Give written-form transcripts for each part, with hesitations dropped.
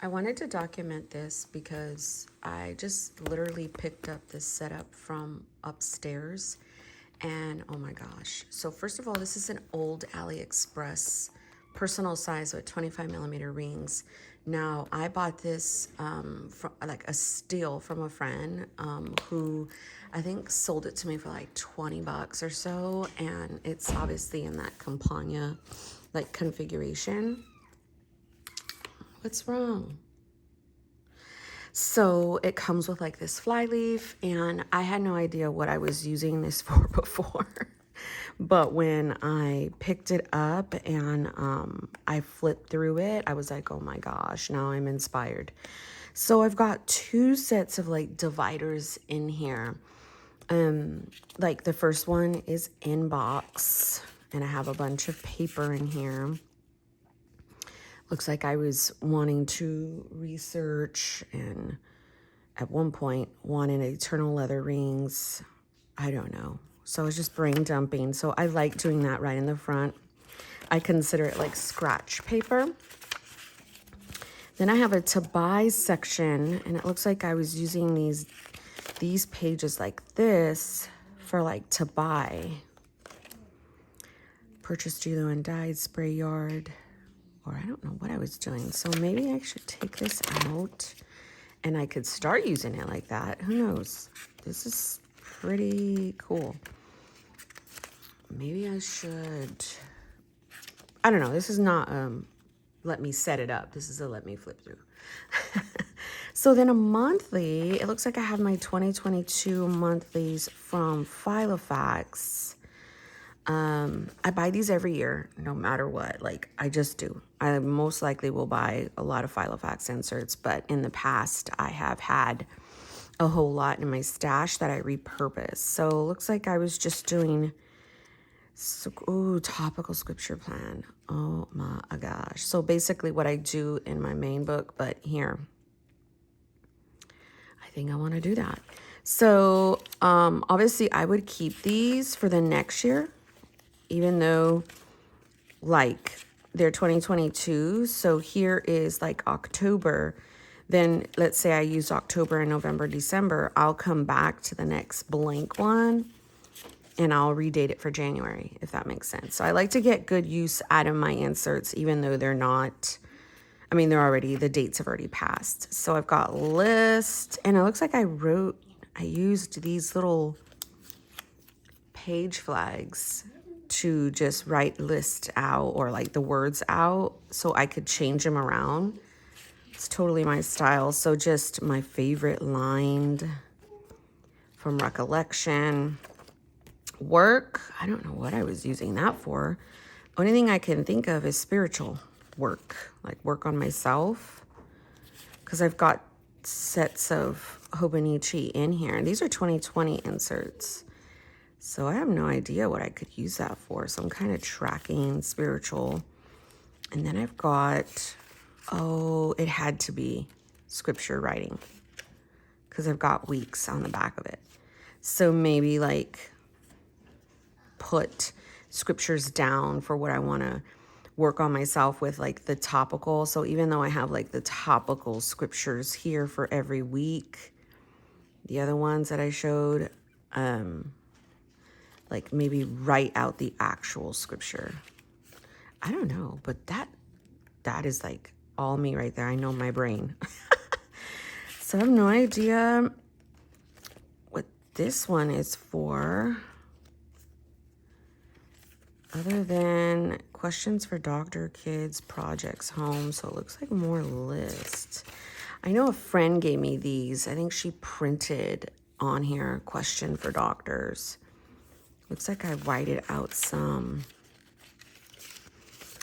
I wanted to document this because I just literally picked up this setup from upstairs and oh my gosh. So first of all, this is an old AliExpress personal size with 25 millimeter rings. Now I bought this from like a steal from a friend who I think sold it to me for like 20 bucks or so, and it's obviously in that Campagna like configuration. What's wrong? So it comes with like this fly leaf, and I had no idea what I was using this for before. But when I picked it up and I flipped through it, I was like, oh my gosh, now I'm inspired. So I've got two sets of like dividers in here. Like the first one is inbox, and I have a bunch of paper in here. Looks like I was wanting to research and at one point wanted eternal leather rings. I don't know. So I was just brain dumping. So I like doing that right in the front. I consider it like scratch paper. Then I have a to buy section, and it looks like I was using these pages like this for like to buy. Purchased Gilo and dyed spray yard. Or I don't know what I was doing. So maybe I should take this out and I could start using it like that. Who knows? This is pretty cool. Maybe I should. I don't know. This is not let me set it up. This is a let me flip through. So then a monthly, it looks like I have my 2022 monthlies from Filofax. I buy these every year, no matter what. Like, I just do. I most likely will buy a lot of Filofax inserts, but in the past, I have had a whole lot in my stash that I repurpose. So it looks like I was just doing, topical scripture plan. Oh my gosh. So basically what I do in my main book, but here, I think I want to do that. So obviously I would keep these for the next year, even though like they're 2022. So here is like October. Then let's say I use October and November, December. I'll come back to the next blank one and I'll redate it for January, if that makes sense. So I like to get good use out of my inserts, even though they're not, I mean, the dates have already passed. So I've got list, and it looks like I used these little page flags to just write list out or like the words out so I could change them around. It's totally my style. So just my favorite lined from recollection. Work, I don't know what I was using that for. Only thing I can think of is spiritual work, like work on myself, because I've got sets of Hobonichi in here, and these are 2020 inserts. So I have no idea what I could use that for. So I'm kind of tracking spiritual. And then I've got, it had to be scripture writing because I've got weeks on the back of it. So maybe like put scriptures down for what I want to work on myself with, like the topical. So even though I have like the topical scriptures here for every week, the other ones that I showed, like maybe write out the actual scripture. I don't know, but that is like all me right there. I know my brain. So I have no idea what this one is for, other than questions for doctor, kids, projects, home. So it looks like more lists. I know a friend gave me these. I think she printed on here question for doctors. Looks like I whited out some.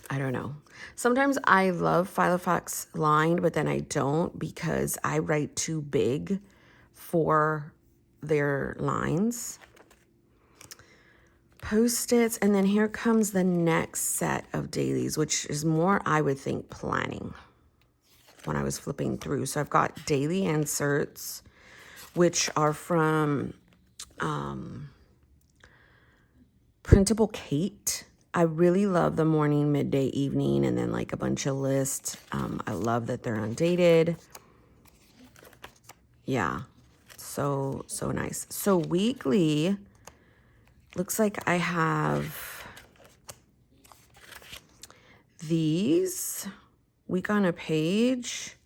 I don't know. Sometimes I love Filofax lined, but then I don't because I write too big for their lines. Post-its, and then here comes the next set of dailies, which is more, I would think, planning when I was flipping through. So I've got daily inserts, which are from Printable Kate. I really love the morning, midday, evening, and then like a bunch of lists. I love that they're undated. Yeah, so nice. So weekly, looks like I have these week on a page.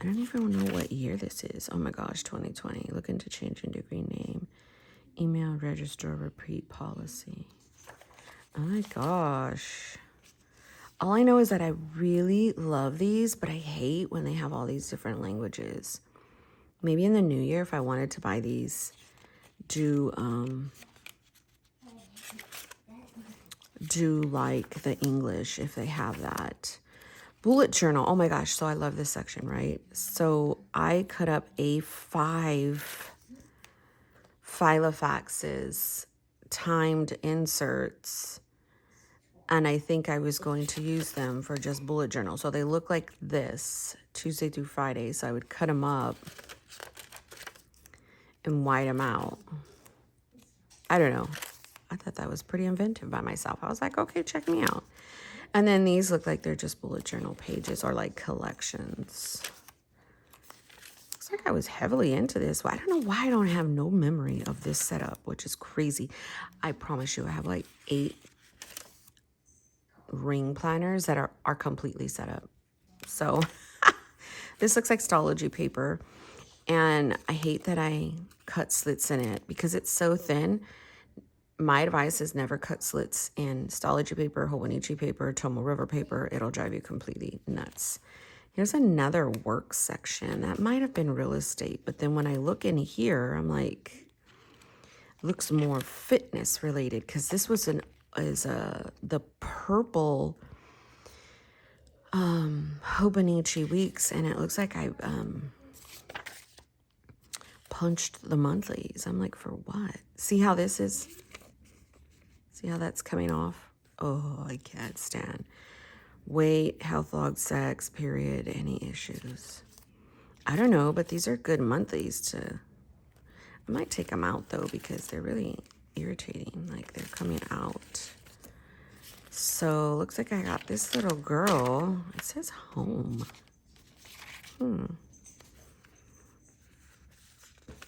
I don't even know what year this is. Oh my gosh, 2020. Looking to change in degree name. Email, register, repeat policy. Oh my gosh. All I know is that I really love these, but I hate when they have all these different languages. Maybe in the new year, if I wanted to buy these, do like the English if they have that. Bullet journal. Oh my gosh. So I love this section, right? So I cut up A5 Filofaxes, timed inserts, and I think I was going to use them for just bullet journal. So they look like this, Tuesday through Friday. So I would cut them up and white them out. I don't know. I thought that was pretty inventive by myself. I was like, okay, check me out. And then these look like they're just bullet journal pages or like collections. Looks like I was heavily into this. I don't know why I don't have no memory of this setup, which is crazy. I promise you, I have like 8 ring planners that are completely set up. So this looks like stology paper. And I hate that I cut slits in it because it's so thin. My advice is never cut slits in stology paper, Hobonichi paper, Tomo River paper. It'll drive you completely nuts. Here's another work section. That might have been real estate, but then when I look in here, I'm like, looks more fitness related because this was the purple Hobonichi weeks, and it looks like I punched the monthlies. I'm like, for what? See how this is? See how that's coming off? Oh, I can't stand. Weight, health log, sex, period, any issues. I don't know, but these are good monthlies to... I might take them out, though, because they're really irritating. Like, they're coming out. So, looks like I got this little girl. It says home.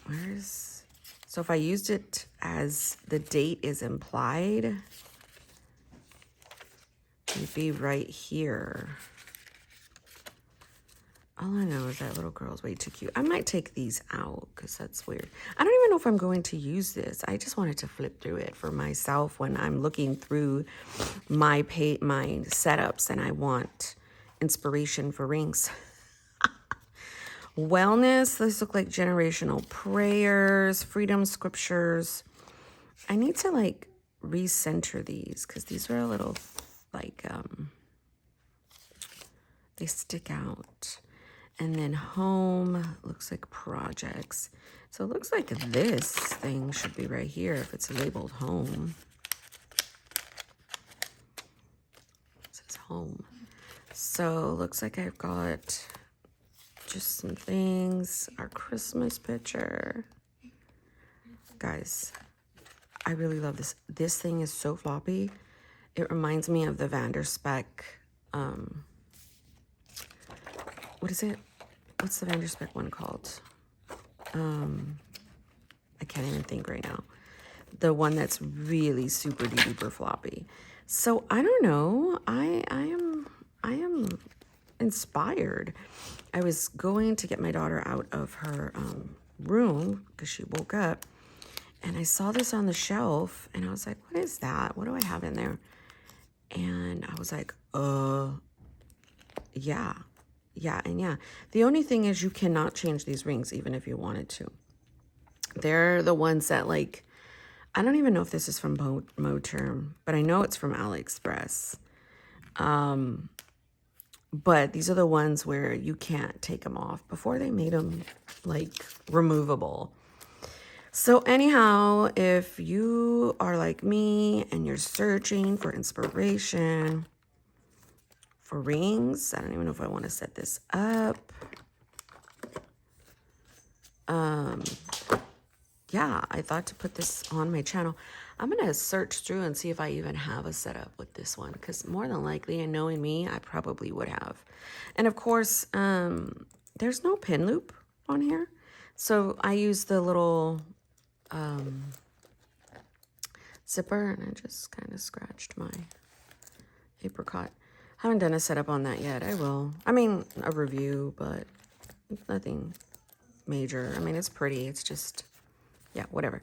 Where's... So if I used it as the date is implied, it'd be right here. All I know is that little girl's way too cute. I might take these out because that's weird. I don't even know if I'm going to use this. I just wanted to flip through it for myself when I'm looking through my setups and I want inspiration for rings. Wellness, these look like generational prayers, freedom scriptures. I need to like recenter these because these are a little like, they stick out. And then home looks like projects. So it looks like this thing should be right here if it's labeled home. It says home. So looks like I've got just some things. Our Christmas picture. Guys, I really love this. This thing is so floppy. It reminds me of the Vanderspec. What is it? What's the Vanderspec one called? I can't even think right now. The one that's really super duper floppy. So I don't know. I am inspired. I was going to get my daughter out of her room because she woke up, and I saw this on the shelf, and I was like, "What is that? What do I have in there?" And I was like, yeah. Yeah, and yeah. The only thing is you cannot change these rings even if you wanted to. They're the ones that, like, I don't even know if this is from Moterm, but I know it's from AliExpress. But these are the ones where you can't take them off. Before they made them, like, removable. So anyhow, if you are like me and you're searching for inspiration for rings, I don't even know if I want to set this up. yeah, I thought to put this on my channel. I'm going to search through and see if I even have a setup with this one, because more than likely, and knowing me, I probably would have. And of course, there's no pin loop on here. So I use the little zipper, and I just kind of scratched my apricot. Haven't done a setup on that yet. I will. I mean, a review, but nothing major. I mean, it's pretty. It's just, yeah, whatever.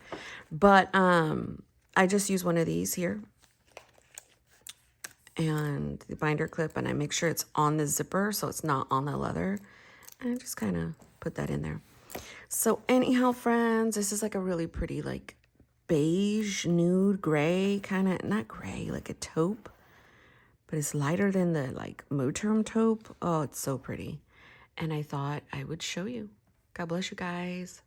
But I just use one of these here and the binder clip, and I make sure it's on the zipper so it's not on the leather. And I just kind of put that in there. So anyhow, friends, this is like a really pretty, like beige, nude, gray, kind of, not gray, like a taupe, but it's lighter than the like Moterm taupe. Oh, it's so pretty. And I thought I would show you. God bless you guys.